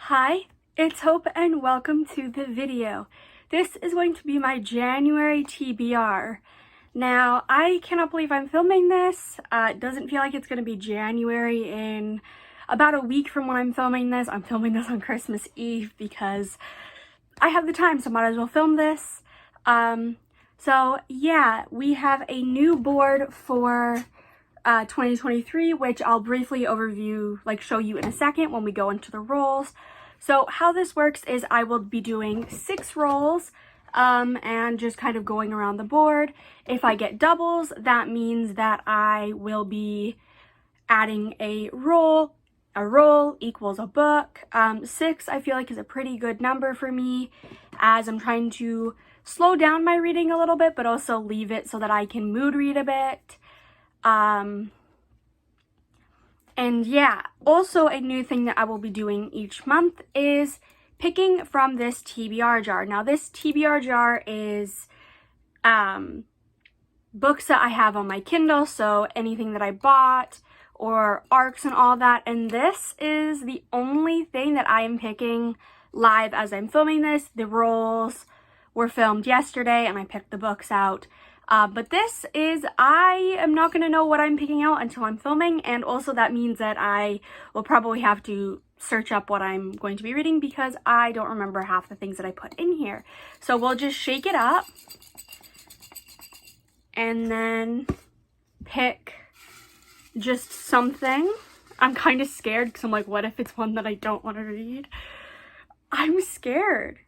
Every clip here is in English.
Hi, it's Hope and welcome to the video. This is going to be my January TBR. Now, I cannot believe I'm filming this. It doesn't feel like it's going to be January in about a week from when I'm filming this. I'm filming this on Christmas Eve because I have the time, so might as well film this. So yeah, we have a new board for 2023, which I'll briefly show you in a second when we go into the roles. So how this works is I will be doing 6 roles and just kind of going around the board. If I get doubles, that means that I will be adding a role. A role equals a book. 6 I feel like is a pretty good number for me, as I'm trying to slow down my reading a little bit but also leave it so that I can mood read a bit. And yeah, also a new thing that I will be doing each month is picking from this TBR jar. Now this TBR jar is books that I have on my Kindle, so anything that I bought or ARCs and all that. And this is the only thing that I am picking live as I'm filming this. The roles were filmed yesterday and I picked the books out. But this is, I am not going to know what I'm picking out until I'm filming, and also that means that I will probably have to search up what I'm going to be reading because I don't remember half the things that I put in here. So we'll just shake it up and then pick just something. I'm kind of scared because I'm like, what if it's one that I don't want to read? I'm scared.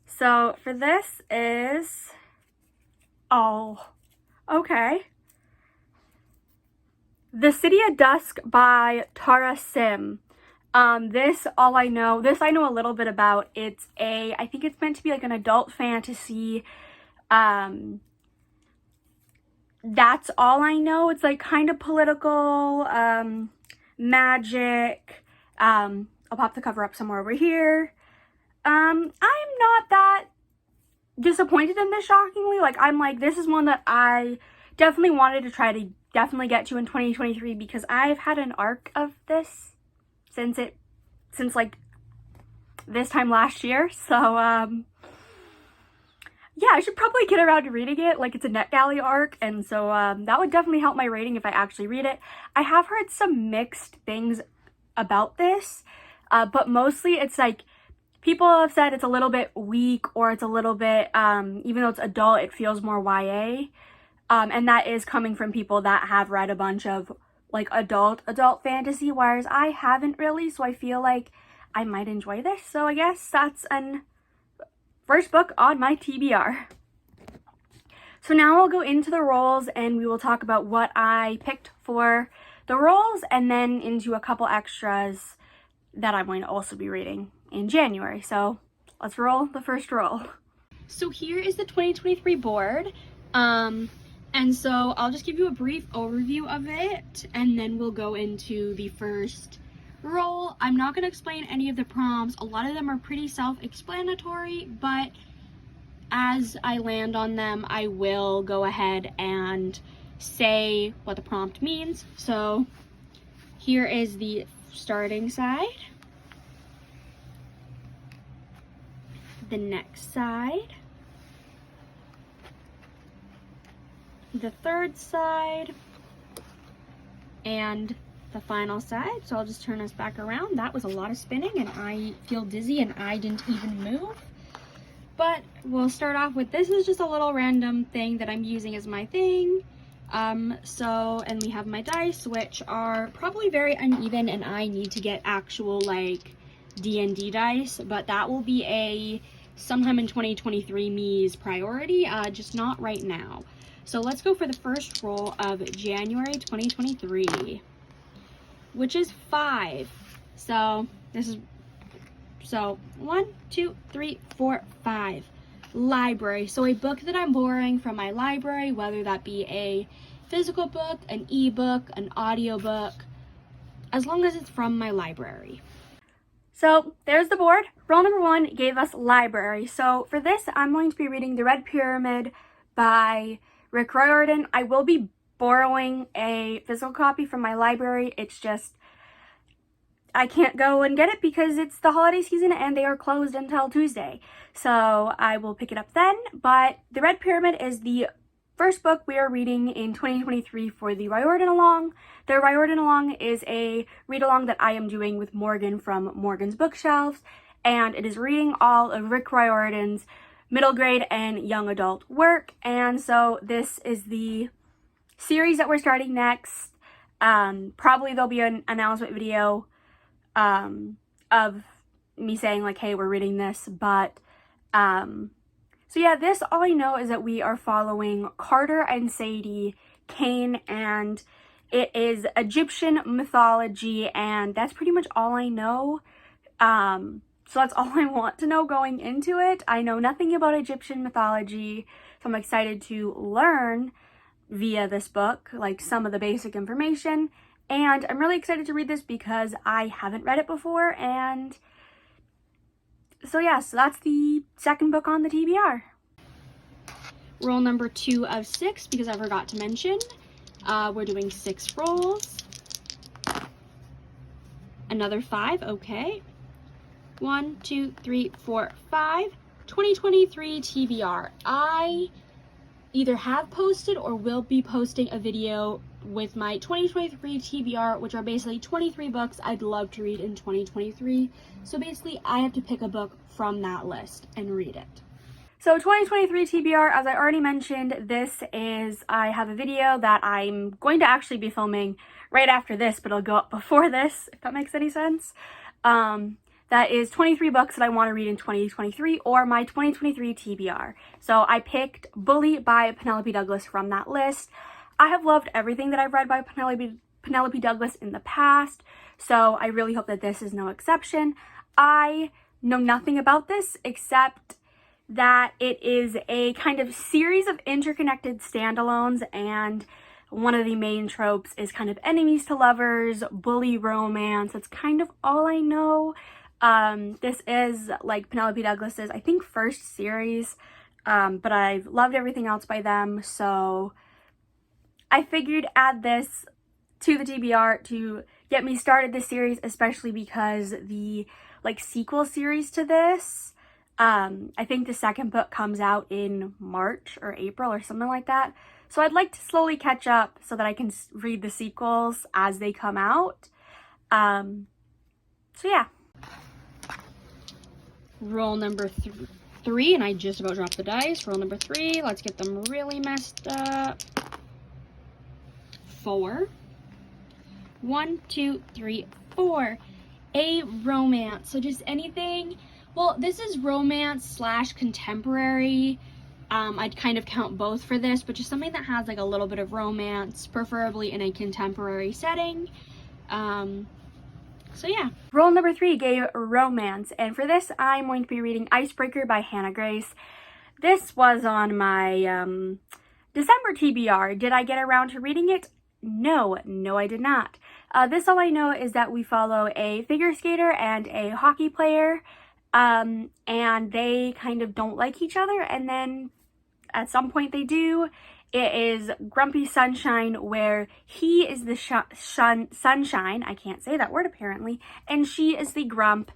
So for this is... Oh, okay. The City at Dusk by Tara Sim. This I know a little bit about. I think it's meant to be like an adult fantasy. That's all I know. It's like kind of political, magic. I'll pop the cover up somewhere over here. I'm not that disappointed in this, shockingly. I'm like, this is one that I definitely wanted to try to definitely get to in 2023 because I've had an arc of this since like this time last year. So yeah, I should probably get around to reading it. Like, it's a NetGalley arc, and so that would definitely help my rating if I actually read it. I have heard some mixed things about this, but mostly it's like people have said it's a little bit weak, or it's a little bit, even though it's adult, it feels more YA. And that is coming from people that have read a bunch of like adult fantasy, whereas I haven't really, so I feel like I might enjoy this. So I guess that's an first book on my TBR. So now I'll go into the roles and we will talk about what I picked for the roles, and then into a couple extras that I'm going to also be reading in January. So let's roll the first roll. So here is the 2023 board. And so I'll just give you a brief overview of it and then we'll go into the first roll. I'm not going to explain any of the prompts. A lot of them are pretty self-explanatory, but as I land on them, I will go ahead and say what the prompt means. So here is the starting side. The next side, the third side, and the final side. So I'll just turn us back around. That was a lot of spinning and I feel dizzy and I didn't even move. But we'll start off with, this is just a little random thing that I'm using as my thing. And we have my dice, which are probably very uneven and I need to get actual like D&D dice, but that will be a sometime in 2023 me's priority, just not right now. So let's go for the first roll of January 2023, which is 5. So this is, 1, 2, 3, 4, 5. Library. So a book that I'm borrowing from my library, whether that be a physical book, an ebook, an audiobook, as long as it's from my library. So there's the board. Roll number 1 gave us library. So for this, I'm going to be reading The Red Pyramid by Rick Riordan. I will be borrowing a physical copy from my library. It's just, I can't go and get it because it's the holiday season and they are closed until Tuesday. So I will pick it up then. But The Red Pyramid is the first book we are reading in 2023 for the Riordan Along. The Riordan Along is a read-along that I am doing with Morgan from Morgan's Bookshelves, and it is reading all of Rick Riordan's middle grade and young adult work. And so this is the series that we're starting next. Probably there'll be an announcement video of me saying like, hey, we're reading this, but so yeah, this, all I know is that we are following Carter and Sadie Kane, and it is Egyptian mythology, and that's pretty much all I know. So that's all I want to know going into it. I know nothing about Egyptian mythology, so I'm excited to learn via this book, like some of the basic information, and I'm really excited to read this because I haven't read it before, and so yeah, so that's the second book on the TBR. Roll number 2 of 6, because I forgot to mention, we're doing 6 rolls. Another 5, okay. 1, 2, 3, 4, 5. 2023 TBR. I either have posted or will be posting a video with my 2023 TBR, which are basically 23 books I'd love to read in 2023. So basically, I have to pick a book from that list and read it. So 2023 TBR, as I already mentioned, I have a video that I'm going to actually be filming right after this, but it'll go up before this, if that makes any sense. That is 23 books that I want to read in 2023, or my 2023 TBR. So I picked Bully by Penelope Douglas from that list. I have loved everything that I've read by Penelope Douglas in the past, so I really hope that this is no exception. I know nothing about this except that it is a kind of series of interconnected standalones, and one of the main tropes is kind of enemies to lovers, bully romance. That's kind of all I know. This is like Penelope Douglas's, I think, first series, but I've loved everything else by them, so I figured add this to the TBR to get me started this series, especially because the like sequel series to this, I think the second book comes out in March or April or something like that. So I'd like to slowly catch up so that I can read the sequels as they come out. So yeah. Roll number 3, and I just about dropped the dice. Roll number 3, let's get them really messed up. 4. 1, 2, 3, 4. A romance. So just anything. Well, this is romance / contemporary. I'd kind of count both for this, but just something that has like a little bit of romance, preferably in a contemporary setting. So yeah. Roll number 3 gave romance, and for this I'm going to be reading Icebreaker by Hannah Grace. This was on my December TBR. Did I get around to reading it? No, I did not. This, all I know is that we follow a figure skater and a hockey player, and they kind of don't like each other, and then at some point they do. It is Grumpy Sunshine, where he is the sunshine, I can't say that word apparently, and she is the grump.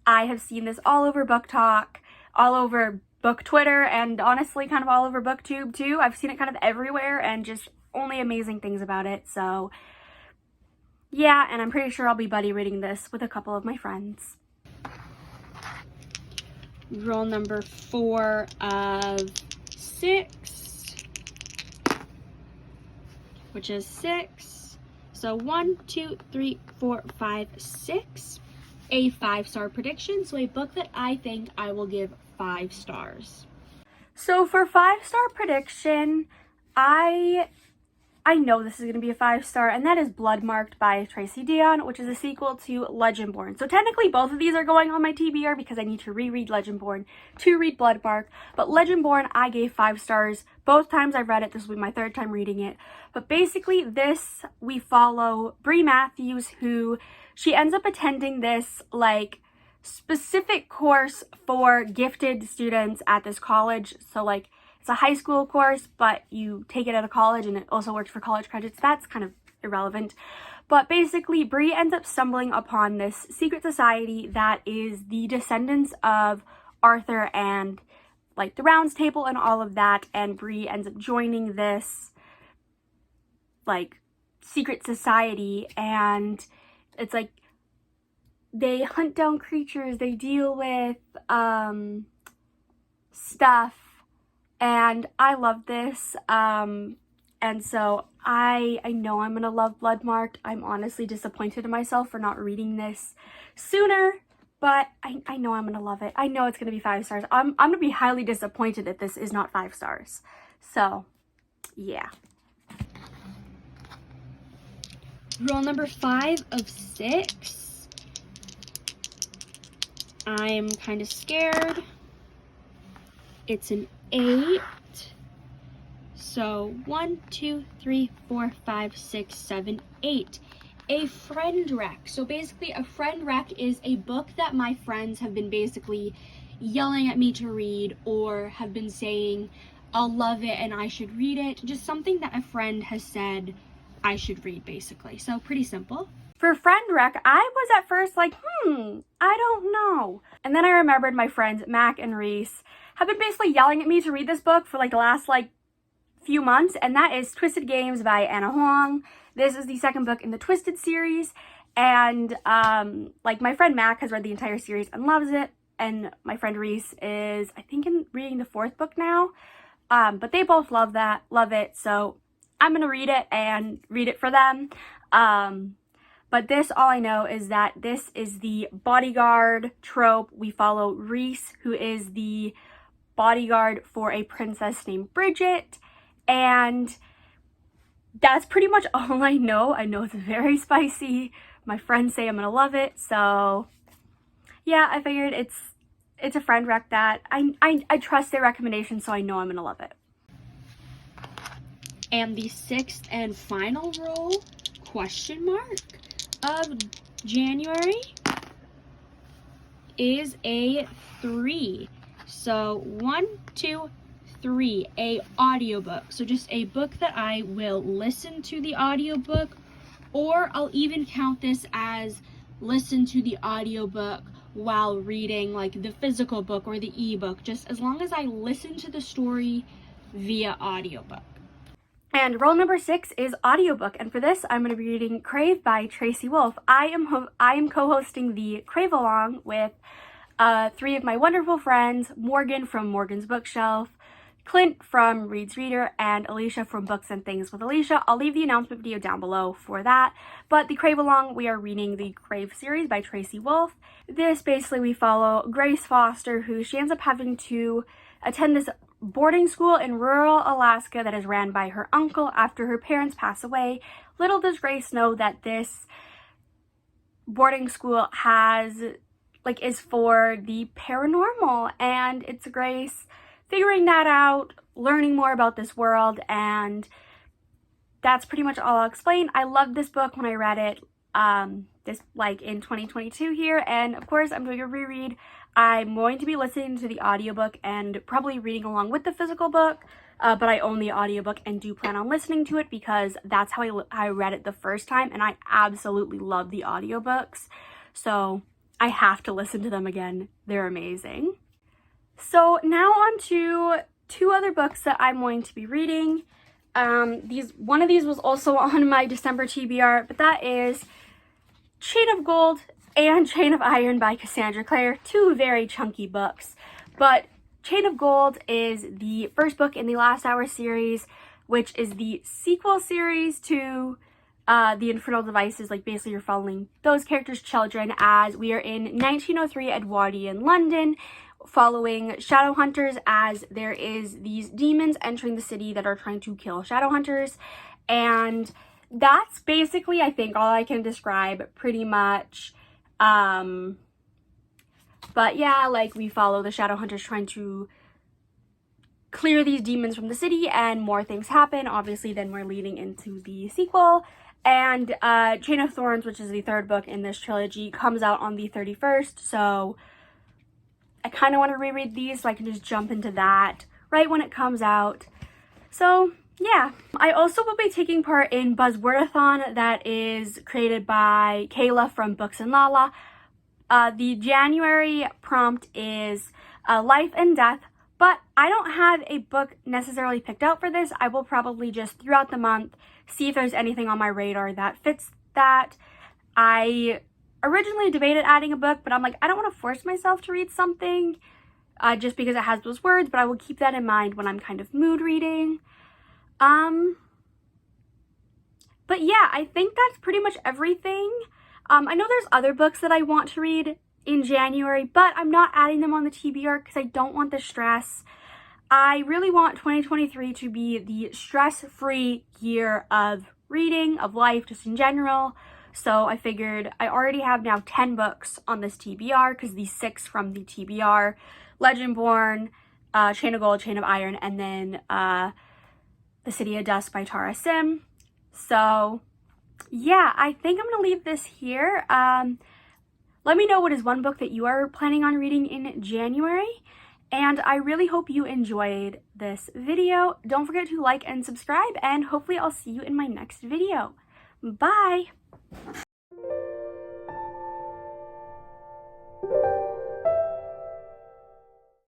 I have seen this all over Book Talk, all over Book Twitter, and honestly kind of all over BookTube too. I've seen it kind of everywhere and just only amazing things about it. So yeah, and I'm pretty sure I'll be buddy reading this with a couple of my friends. Roll number 4 of 6, which is 6. So 1, 2, 3, 4, 5, 6. A 5-star prediction. So a book that I think I will give 5 stars. So for 5-star prediction, I know this is going to be a 5-star, and that is Bloodmarked by Tracy Deonn, which is a sequel to Legendborn. So technically both of these are going on my TBR because I need to reread Legendborn to read Bloodmarked. But Legendborn, I gave 5 stars both times I've read it. This will be my 3rd time reading it. But basically this, we follow Bree Matthews, who she ends up attending this like specific course for gifted students at this college. So like it's a high school course, but you take it at a college, and it also works for college credits. That's kind of irrelevant. But basically, Bree ends up stumbling upon this secret society that is the descendants of Arthur and like the Round's Table and all of that, and Bree ends up joining this like secret society, and it's like they hunt down creatures, they deal with stuff, and I love this. And so I know I'm gonna love Bloodmarked. I'm honestly disappointed in myself for not reading this sooner, but I know I'm gonna love it. I know it's gonna be 5 stars. I'm gonna be highly disappointed if this is not 5 stars. So yeah. Rule number 5 of 6. I'm kind of scared. It's an 8. So 1, 2, 3, 4, 5, 6, 7, 8. A friend rec. So basically a friend rec is a book that my friends have been basically yelling at me to read, or have been saying I'll love it and I should read it. Just something that a friend has said I should read, basically. So pretty simple. For friend rec, I was at first like, I don't know. And then I remembered my friends Mac and Reese have been basically yelling at me to read this book for like the last few months, and that is Twisted Games by Anna Huang. This is the second book in the Twisted series, and like my friend Mac has read the entire series and loves it, and my friend Reese is I think reading the 4th book now, but they both love it, so I'm gonna read it and read it for them. But this, all I know is that this is the bodyguard trope. We follow Reese, who is the bodyguard for a princess named Bridget, and that's pretty much all I know. I know it's very spicy. My friends say I'm gonna love it, so yeah, I figured it's a friend rec that I trust their recommendation, so I know I'm gonna love it. And the 6th and final rule, question mark, of January is a 3. So 1, 2, 3, a audiobook. So just a book that I will listen to the audiobook, or I'll even count this as listen to the audiobook while reading like the physical book or the ebook, just as long as I listen to the story via audiobook. And rule number 6 is audiobook, and for this I'm going to be reading Crave by Tracy Wolff. I am co-hosting the Crave Along with 3 of my wonderful friends, Morgan from Morgan's Bookshelf, Clint from Reed's Reader, and Alicia from Books and Things with Alicia. I'll leave the announcement video down below for that. But the Crave Along, we are reading the Crave series by Tracy Wolff. This basically we follow Grace Foster, who she ends up having to attend this boarding school in rural Alaska that is ran by her uncle after her parents pass away. Little does Grace know that this boarding school is for the paranormal, and it's Grace figuring that out, learning more about this world, and that's pretty much all I'll explain. I loved this book when I read it in 2022 here, and of course I'm doing a reread. I'm going to be listening to the audiobook and probably reading along with the physical book, but I own the audiobook and do plan on listening to it because that's how I read it the first time, and I absolutely love the audiobooks, so I have to listen to them again. They're amazing. So now on to 2 other books that I'm going to be reading. One of these was also on my December TBR, but that is Chain of Gold and Chain of Iron by Cassandra Clare. 2 very chunky books, but Chain of Gold is the first book in the Last Hour series, which is the sequel series to the Infernal Devices. Like basically you're following those characters' children as we are in 1903 Edwardian London, following Shadowhunters as there is these demons entering the city that are trying to kill Shadowhunters, and that's basically I think all I can describe pretty much. But yeah, like we follow the Shadowhunters trying to clear these demons from the city, and more things happen. Obviously then we're leading into the sequel, and Chain of Thorns, which is the 3rd book in this trilogy, comes out on the 31st, so I kind of want to reread these so I can just jump into that right when it comes out. So yeah. I also will be taking part in Buzzwordathon that is created by Kayla from Books and Lala. The January prompt is Life and Death, but I don't have a book necessarily picked out for this. I will probably just throughout the month see if there's anything on my radar that fits that. I originally debated adding a book, but I'm like, I don't want to force myself to read something just because it has those words, but I will keep that in mind when I'm kind of mood reading. But yeah, I think that's pretty much everything. I know there's other books that I want to read in January, but I'm not adding them on the TBR because I don't want the stress. I really want 2023 to be the stress-free year of reading, of life, just in general. So I figured I already have now 10 books on this TBR because the 6 from the TBR, Legendborn, Chain of Gold, Chain of Iron, and then The City of Dust by Tara Sim. So yeah, I think I'm gonna leave this here. Let me know what is one book that you are planning on reading in January. And I really hope you enjoyed this video. Don't forget to like and subscribe, and hopefully I'll see you in my next video. Bye!